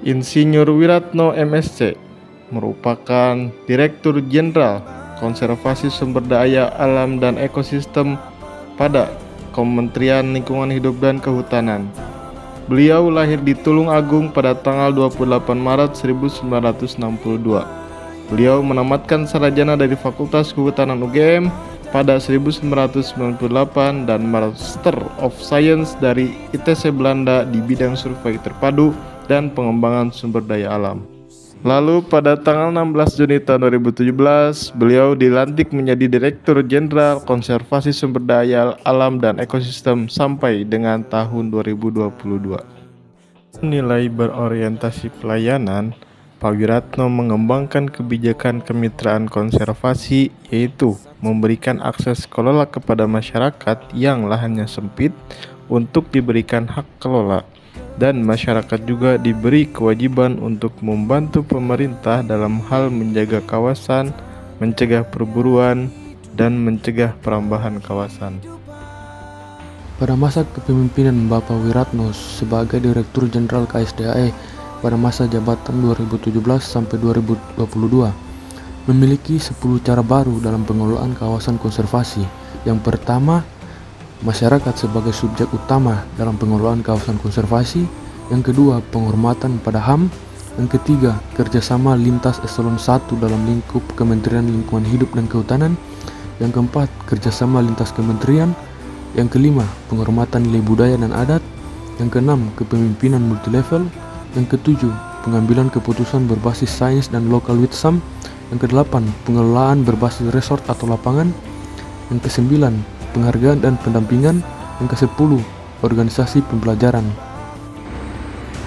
Insinyur Wiratno MSc merupakan Direktur Jenderal Konservasi Sumber Daya Alam dan Ekosistem pada Kementerian Lingkungan Hidup dan Kehutanan. Beliau lahir di Tulungagung pada tanggal 28 Maret 1962. Beliau menamatkan sarjana dari Fakultas Kehutanan UGM pada 1998 dan Master of Science dari ITC Belanda di bidang survei terpadu dan pengembangan sumber daya alam. Lalu pada tanggal 16 Juni tahun 2017, beliau dilantik menjadi Direktur Jenderal Konservasi Sumber Daya Alam dan Ekosistem sampai dengan tahun 2022. Nilai berorientasi pelayanan, Pak Wiratno mengembangkan kebijakan kemitraan konservasi, yaitu memberikan akses kelola kepada masyarakat yang lahannya sempit untuk diberikan hak kelola, dan masyarakat juga diberi kewajiban untuk membantu pemerintah dalam hal menjaga kawasan, mencegah perburuan, dan mencegah perambahan kawasan. Pada masa kepemimpinan Bapak Wiratno sebagai Direktur Jenderal KSDAE pada masa jabatan 2017 sampai 2022, memiliki 10 cara baru dalam pengelolaan kawasan konservasi. Yang pertama, masyarakat sebagai subjek utama dalam pengelolaan kawasan konservasi. Yang kedua, penghormatan pada HAM. Yang ketiga, kerjasama lintas eselon 1 dalam lingkup Kementerian Lingkungan Hidup dan Kehutanan. Yang keempat, kerjasama lintas kementerian. Yang kelima, penghormatan nilai budaya dan adat. Yang keenam, kepemimpinan multilevel. Yang ketujuh, pengambilan keputusan berbasis sains dan local wisdom. Yang kedelapan, pengelolaan berbasis resort atau lapangan. Yang kesembilan, penghargaan dan pendampingan. Yang ke-10, organisasi pembelajaran.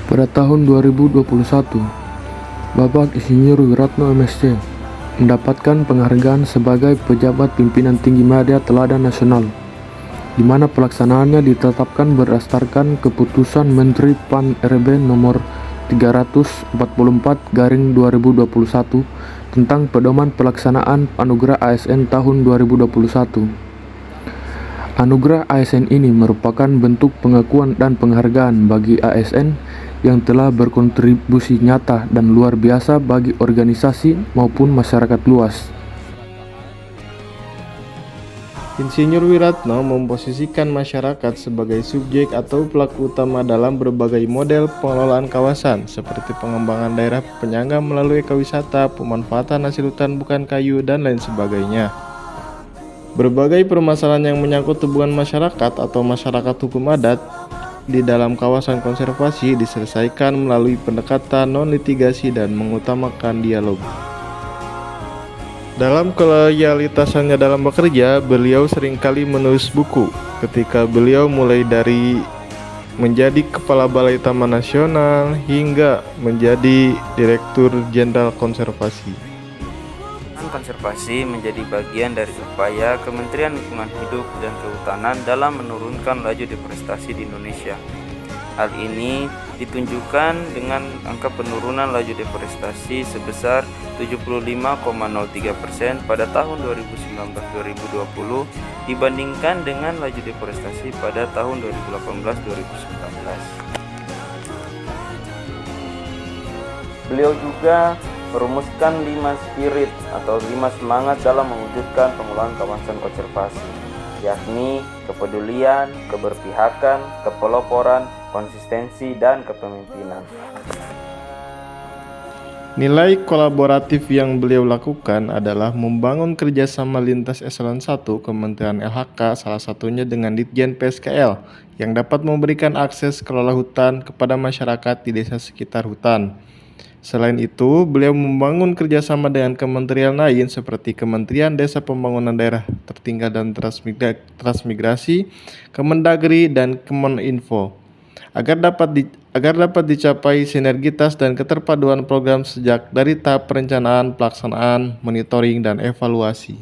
Pada tahun 2021, Bapak Insinyur Wiratno MSc mendapatkan penghargaan sebagai pejabat pimpinan tinggi media teladan nasional, di mana pelaksanaannya ditetapkan berdasarkan keputusan Menteri Pan-RB nomor 344/2021 tentang pedoman pelaksanaan Anugerah ASN tahun 2021. Anugerah ASN ini merupakan bentuk pengakuan dan penghargaan bagi ASN yang telah berkontribusi nyata dan luar biasa bagi organisasi maupun masyarakat luas. Insinyur Wiratno memposisikan masyarakat sebagai subjek atau pelaku utama dalam berbagai model pengelolaan kawasan, seperti pengembangan daerah penyangga melalui ekowisata, pemanfaatan hasil hutan bukan kayu, dan lain sebagainya. Berbagai permasalahan yang menyangkut hubungan masyarakat atau masyarakat hukum adat di dalam kawasan konservasi diselesaikan melalui pendekatan non-litigasi dan mengutamakan dialog. Dalam keloyalitasannya dalam bekerja, beliau seringkali menulis buku. Ketika beliau mulai dari menjadi Kepala Balai Taman Nasional hingga menjadi Direktur Jenderal Konservasi. Konservasi menjadi bagian dari upaya Kementerian Lingkungan Hidup dan Kehutanan dalam menurunkan laju deforestasi di Indonesia. Hal ini ditunjukkan dengan angka penurunan laju deforestasi sebesar 75,03% pada tahun 2019-2020 dibandingkan dengan laju deforestasi pada tahun 2018-2019. Beliau juga merumuskan 5 spirit atau 5 semangat dalam mewujudkan pengelolaan kawasan konservasi, yakni kepedulian, keberpihakan, kepeloporan, konsistensi, dan kepemimpinan. Nilai kolaboratif yang beliau lakukan adalah membangun kerjasama lintas eselon 1 Kementerian LHK, salah satunya dengan Ditjen PSKL, yang dapat memberikan akses kelola hutan kepada masyarakat di desa sekitar hutan. Selain itu, beliau membangun kerjasama dengan kementerian lain seperti Kementerian Desa Pembangunan Daerah Tertinggal dan Transmigrasi, Kemendagri, dan Kemeninfo agar dapat dicapai sinergitas dan keterpaduan program sejak dari tahap perencanaan, pelaksanaan, monitoring, dan evaluasi.